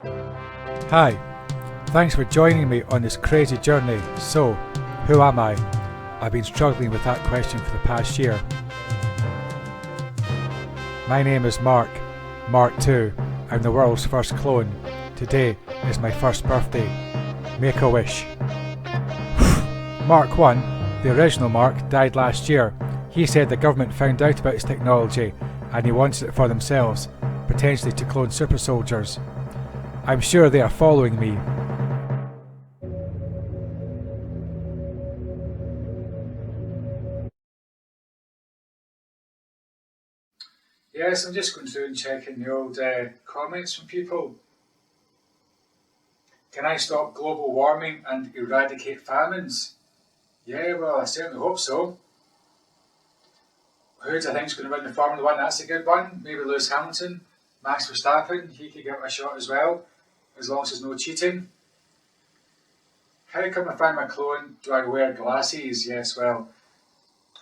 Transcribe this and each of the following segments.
Hi, thanks for joining me on this crazy journey. So, who am I? I've been struggling with that question for the past year. My name is Mark 2. I'm the world's first clone. Today is my first birthday. Make a wish. Mark 1, the original Mark, died last year. He said the government found out about his technology and he wanted it for themselves, potentially to clone super soldiers. I'm sure they are following me. Yes, I'm just going through and checking the old comments from people. Can I stop global warming and eradicate famines? Yeah, well, I certainly hope so. Who do I think is going to win the Formula One? That's a good one. Maybe Lewis Hamilton, Max Verstappen, he could give it a shot as well, as long as there's no cheating. How come if I'm a clone, do I wear glasses? Yes, well,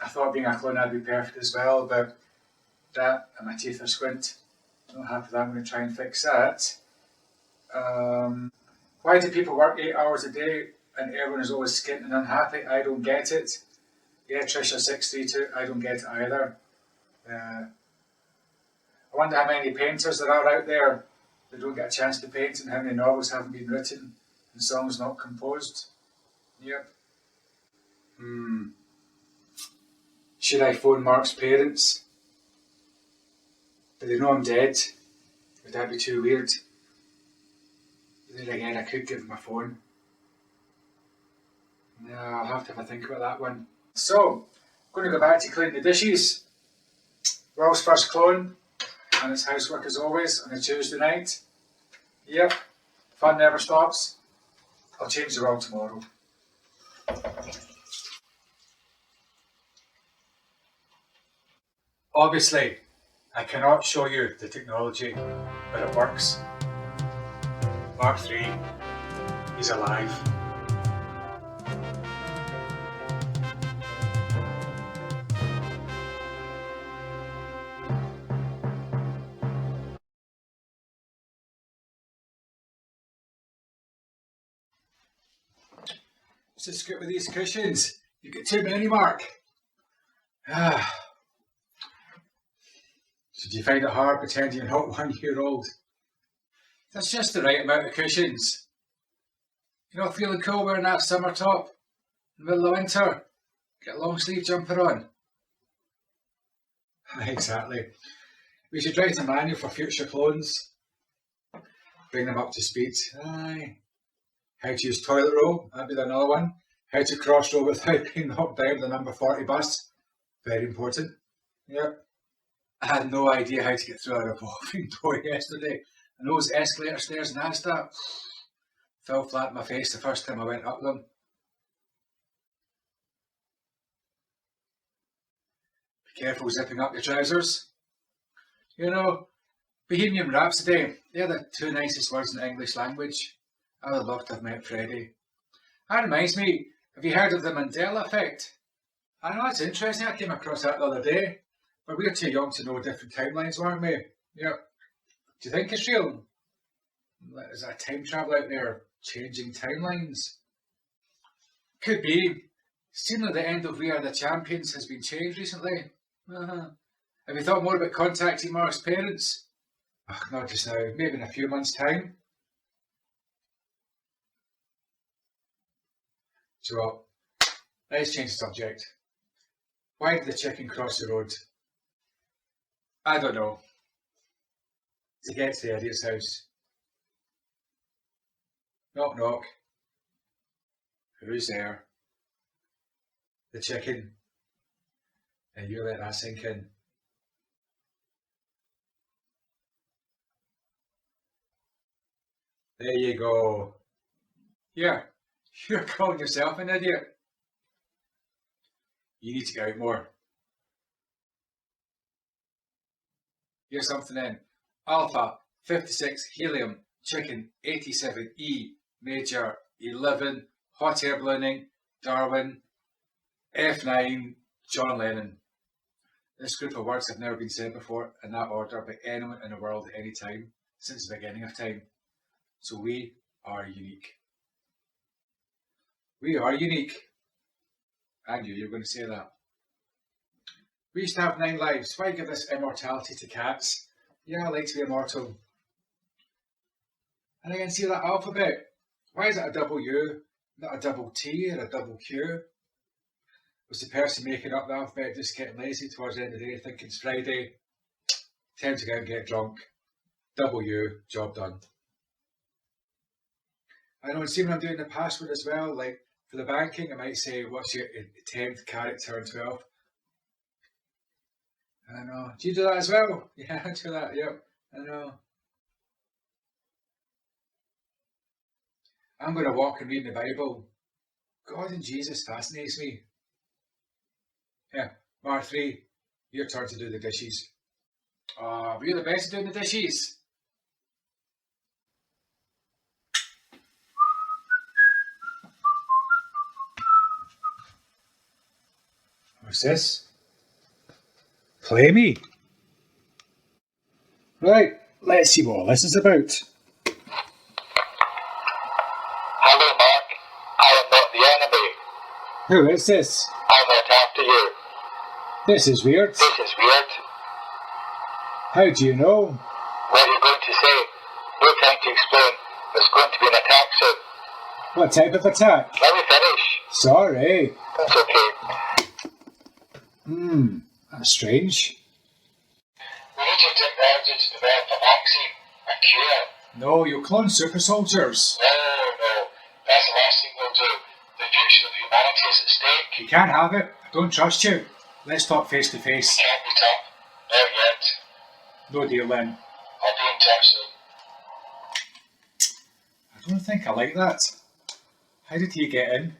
I thought being a clone I'd be perfect as well, but that and my teeth are squint. I'm not happy with that. I'm going to try and fix that. Why do people work 8 hours a day and everyone is always skint and unhappy? I don't get it. Yeah, Trisha632, I don't get it either. I wonder how many painters there are out there that don't get a chance to paint and how many novels haven't been written and songs not composed. Yep. Should I phone Mark's parents? Do they know I'm dead? Would that be too weird? Then again, I could give them a phone. No, I'll have to have a think about that one. So, I'm going to go back to clean the dishes. World's first clone, and it's housework as always on a Tuesday night. Yep, fun never stops. I'll change the world tomorrow. Obviously, I cannot show you the technology, but it works. Mark 3, he's alive. What's the script with these cushions? You get too many, Mark. Did you find it hard pretending you're not 1 year old? That's just the right amount of cushions. You're not feeling cool wearing that summer top in the middle of winter? Get a long sleeve jumper on. Exactly. We should write a manual for future clones. Bring them up to speed. Aye. How to use toilet roll, that'd be another one. How to cross roll without being knocked down with the number 40 bus. Very important. Yep. I had no idea how to get through a revolving door yesterday. And those escalator stairs in Asda fell flat in my face the first time I went up them. Be careful zipping up your trousers. You know, Bohemian Rhapsody, they're the two nicest words in the English language. I would love to have met Freddie. That reminds me, have you heard of the Mandela effect? I know, it's interesting, I came across that the other day. But we're too young to know different timelines, weren't we? Yep. Do you think it's real? Is there time travel out there changing timelines? Could be. Seeing that the end of We Are the Champions has been changed recently. Have you thought more about contacting Mark's parents? Not just now, maybe in a few months' time. So, let's change the subject. Why did the chicken cross the road? I don't know. To get to the idiot's house. Knock knock. Who's there? The chicken. And you let that sink in. There you go. Here, you're calling yourself an idiot. You need to get out more. Here's something in. Alpha 56 helium chicken 87E major 11 hot air ballooning Darwin F9 John Lennon. This group of words have never been said before in that order by anyone in the world at any time since the beginning of time. So we are unique. We are unique. I knew you were going to say that. We used to have 9 lives. Why give this immortality to cats? Yeah, I like to be immortal. And I can see that alphabet. Why is it a double U, not a double T or a double Q? Was the person making up the alphabet just getting lazy towards the end of the day, thinking it's Friday? Time to go and get drunk. Double U, job done. I know, and see when I'm doing the password as well, like for the banking, I might say, what's your 10th character in 12? I know. Do you do that as well? Yeah, I do that, yep. I know. I'm going to walk and read the Bible. God and Jesus fascinates me. Yeah, Mar 3, your turn to do the dishes. Oh, you're the best at doing the dishes. What's this? Play me. Right, let's see what all this is about. Hello, Mark. I am not the enemy. Who is this? I'm not after you. This is weird. This is weird. How do you know? What are you going to say? No time to explain. There's going to be an attack soon. What type of attack? Let me finish. Sorry. That's okay. That's strange. We need your technology to develop a vaccine, a cure. No, you'll clone super soldiers. No. That's the last thing we'll do. The future of humanity is at stake. You can't have it. I don't trust you. Let's talk face to face. Can't be tough. Not yet. No deal then. I'll be in touch soon. I don't think I like that. How did he get in?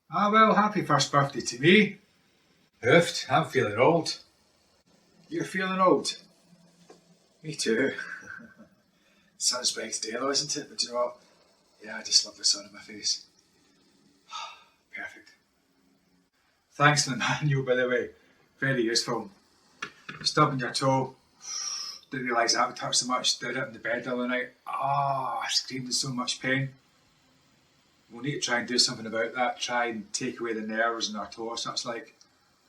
Ah well, happy first birthday to me. Hoofed, I'm feeling old. You're feeling old? Me too. Sun's bright today though, isn't it? But you know what? Yeah, I just love the sun on my face. Perfect. Thanks for the manual, by the way. Very useful. Stubbing your toe. Didn't realise that would hurt so much. Did it in the bed the other night. I screamed in so much pain. We'll need to try and do something about that. Try and take away the nerves in our toe. So it's like,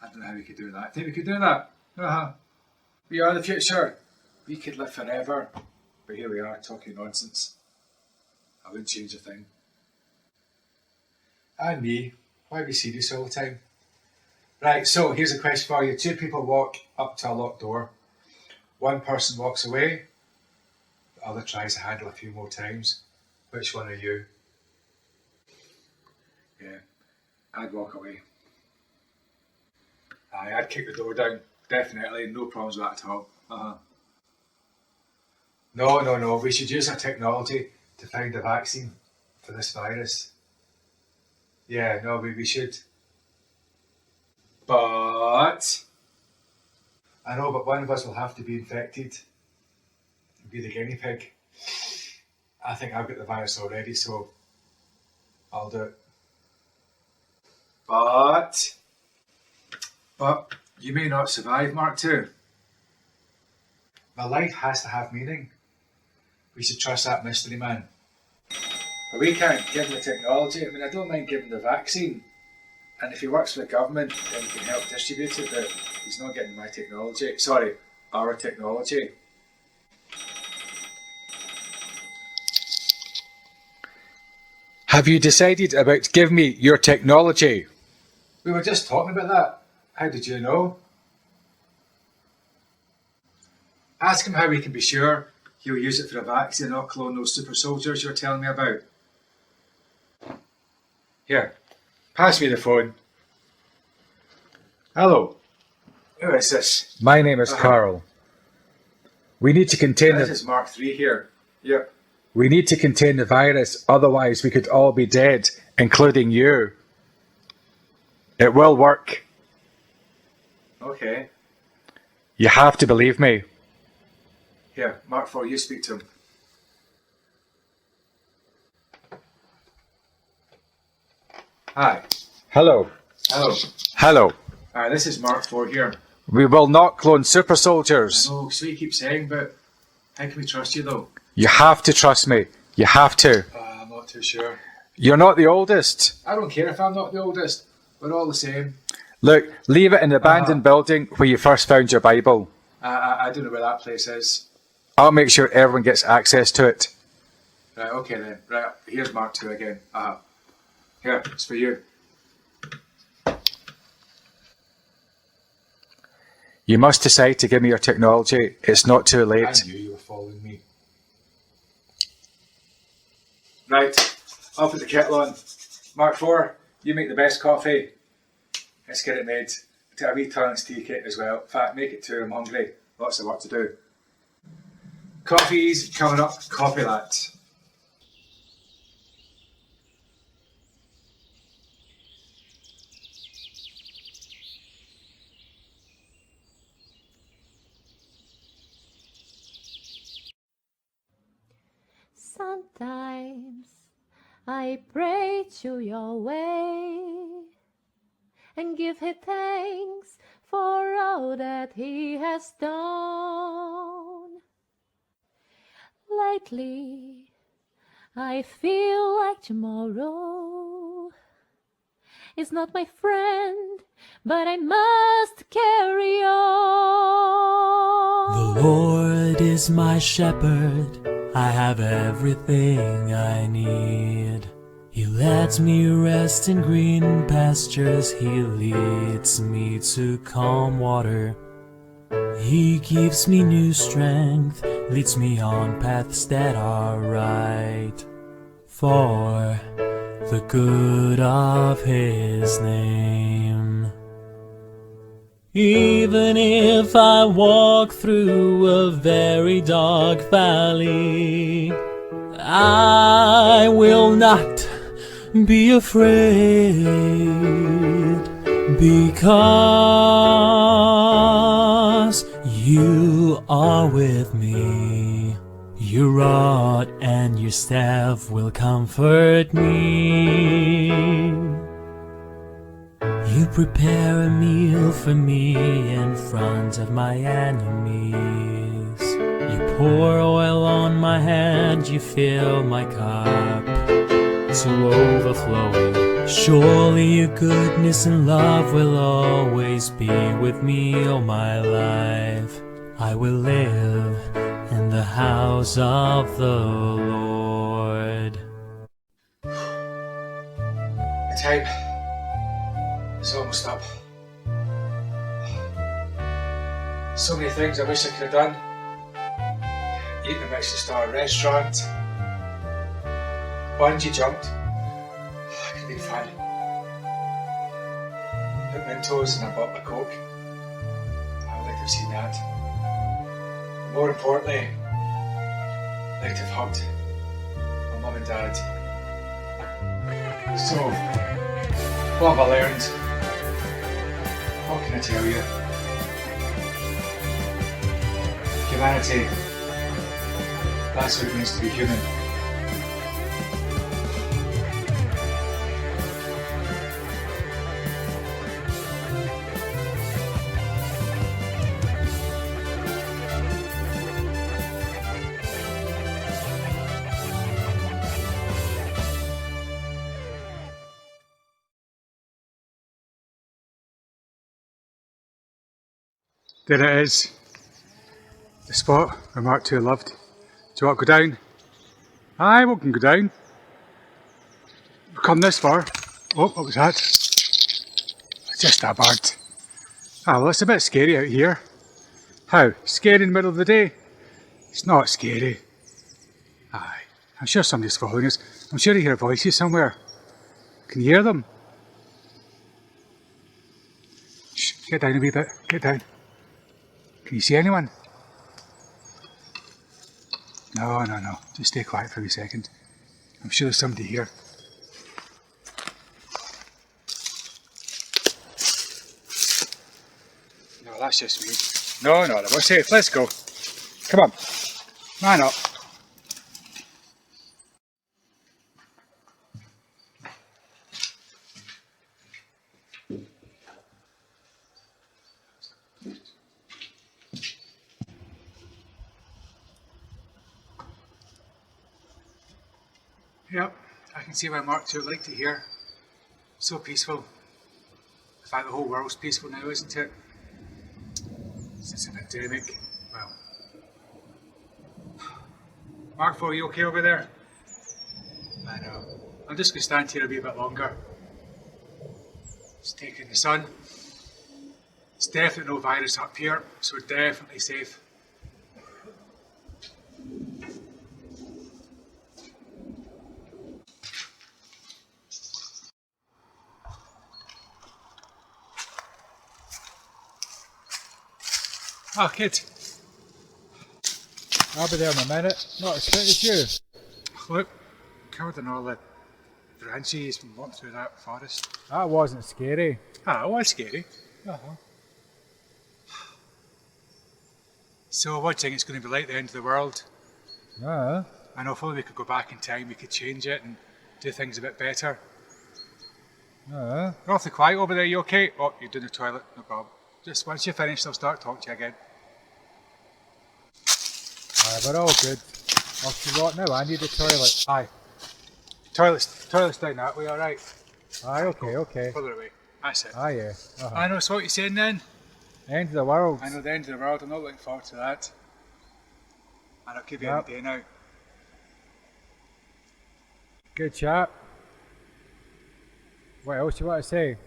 I don't know how we could do that. I think we could do that. We are the future. We could live forever. But here we are talking nonsense. I wouldn't change a thing. And me. Why be serious all the time? Right, so here's a question for you. 2 people walk up to a locked door. One person walks away. The other tries to handle a few more times. Which one are you? Yeah, I'd walk away. I'd kick the door down. Definitely, no problems with that at all. No. We should use our technology to find a vaccine for this virus. Yeah, no, we should. But I know, but one of us will have to be infected and be the guinea pig. I think I've got the virus already, so I'll do it. But you may not survive, Mark II. My life has to have meaning. We should trust that mystery man. But we can't give him the technology. I mean, I don't mind giving the vaccine. And if he works for the government, then he can help distribute it, but he's not getting my technology. Sorry, our technology. Have you decided about give me your technology? We were just talking about that. How did you know? Ask him how we can be sure he'll use it for a vaccine and not clone those super soldiers you're telling me about. Here, pass me the phone. Hello. Who is this? My name is Carl. We need to contain This is Mark III here. Yep. We need to contain the virus, otherwise we could all be dead, including you. It will work. Okay. You have to believe me. Here, Mark IV, you speak to him. Hi. Hello. Hello. Hello. This is Mark IV here. We will not clone super soldiers. Oh, so you keep saying, but how can we trust you though? You have to trust me. You have to. I'm not too sure. You're not the oldest. I don't care if I'm not the oldest. We're all the same. Look, leave it in the abandoned building where you first found your Bible. I don't know where that place is. I'll make sure everyone gets access to it. Right, okay then. Right, here's Mark 2 again. Here, it's for you. You must decide to give me your technology. It's not too I late. knew you were following me. Right, I'll put the kettle on. Mark 4, you make the best coffee. Let's get it made. Take a wee Turn's tea kit as well. In fact, make it 2, I'm hungry. Lots of work to do. Coffee's coming up, copy that. Sometimes I pray to your way and give Him thanks for all that He has done. Lately, I feel like tomorrow is not my friend, but I must carry on. The Lord is my shepherd, I have everything I need. He lets me rest in green pastures, He leads me to calm water. He gives me new strength, leads me on paths that are right, for the good of His name. Even if I walk through a very dark valley, I will not be afraid, because you are with me. Your rod and your staff will comfort me. You prepare a meal for me in front of my enemies. You pour oil on my head, you fill my cup to overflowing. Surely your goodness and love will always be with me all my life. I will live in the house of the Lord. The time is almost up. So many things I wish I could have done. Eaten a Michelin-star restaurant. Bungee jumped. Could have been fun. Put Mentos in a bottle of Coke. I would like to have seen that. But more importantly, I'd like to have hugged my mum and dad. So, what have I learned? What can I tell you? Humanity. That's what it means to be human. There it is. The spot where Mark 2 loved. Do you want to go down? Aye, we can go down. We've come this far. Oh, what was that? Just a bird. Ah, well, it's a bit scary out here. How? Scary in the middle of the day? It's not scary. Aye, I'm sure somebody's following us. I'm sure you hear voices somewhere. Can you hear them? Shh, get down a wee bit. Get down. Can you see anyone? No. Just stay quiet for a wee second. I'm sure there's somebody here. No, that's just me. No, we're safe. Let's go. Come on. Man up. Yep, I can see why Mark II would like to hear. So peaceful. In fact, the whole world's peaceful now, isn't it? Since the pandemic. Well. Mark IV, are you okay over there? I know. I'm just going to stand here a wee bit longer. Just taking the sun. It's definitely no virus up here, so we're definitely safe. Oh, kid. I'll be there in a minute. Not as quick as you. Look, covered in all the branches from walking through that forest. That wasn't scary. Ah, it was scary. Uh-huh. So what do you think it's going to be like the end of the world? Uh-huh. I know if only we could go back in time, we could change it and do things a bit better. Uh-huh. You're awfully quiet over there, you okay? Oh, you're doing the toilet, no problem. Just once you're finished, I'll start talking to you again. Aye, we're all good. Off to what now? I need the toilet. Aye. Toilet's down that way, alright. Aye, okay. Further away. That's it. Aye, yeah. Uh-huh. I know, so what you're saying then? End of the world. I know the end of the world, I'm not looking forward to that. And I'll give you any day now. Good chat. What else you want to say?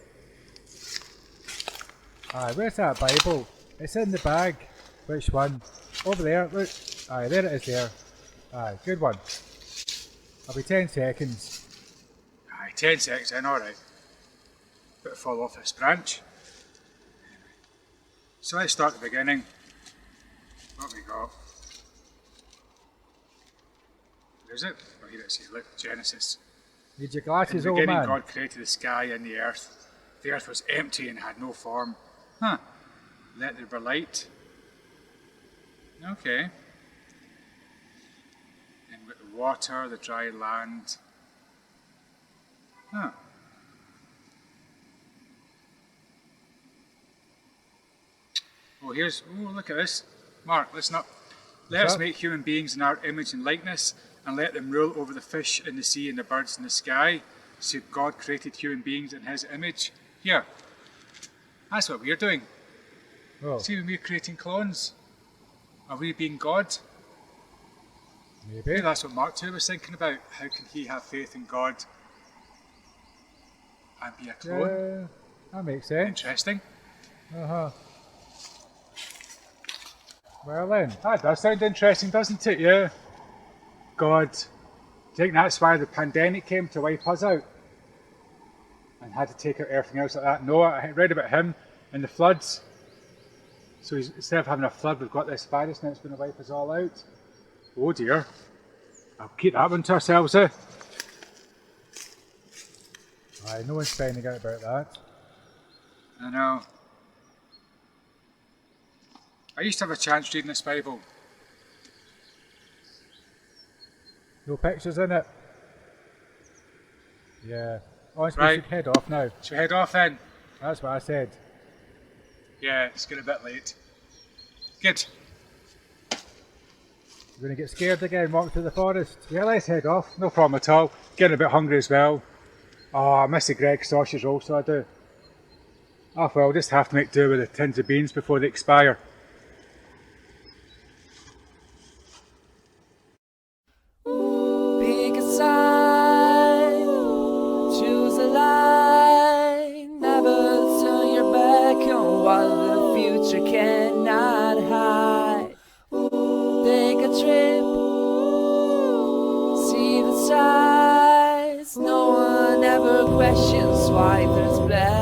Aye, where's that Bible? It's in the bag. Which one? Over there, look. Aye, there it is there. Aye, good one. I'll be 10 seconds. Aye, 10 seconds in, alright. Bit of fall off this branch. So let's start at the beginning. What we got? Where is it? Oh, here it is. Look, Genesis. Need your In glasses, the old beginning, man. God created the sky and the earth. The earth was empty and had no form. Huh. Let there be light. Okay. And with the water, the dry land. Huh. Oh, look at this. Mark, listen up. Let us make human beings in our image and likeness, and let them rule over the fish in the sea and the birds in the sky. So God created human beings in his image. Here. That's what we're doing. Oh, See, when we're creating clones, are we being God? maybe. Maybe that's what Mark II was thinking about. How can he have faith in God and be a clone? That makes sense. Interesting. Uh-huh. Well then, that does sound interesting, doesn't it? Yeah. God. Do you think that's why the pandemic came to wipe us out? And had to take out everything else like that? No, I read about him and the floods. So instead of having a flood, we've got this virus now it's going to wipe us all out. Oh dear. I'll keep that one to ourselves, eh? Aye, no one's finding out about that. I know. I used to have a chance reading this Bible. No pictures in it. Yeah. Oh, so we Right. should head off now. Should we head off then? That's what I said. Yeah, it's getting a bit late. Good. We're going to get scared again, walk through the forest. Yeah, let's head off. No problem at all. Getting a bit hungry as well. Oh, I miss the Greg's sausage roll, so I do. Oh well, just have to make do with the tins of beans before they expire. Pick a side, choose a line, never turn your back on what the future cannot hide. Take a trip, see the sights, no one ever questions why there's black.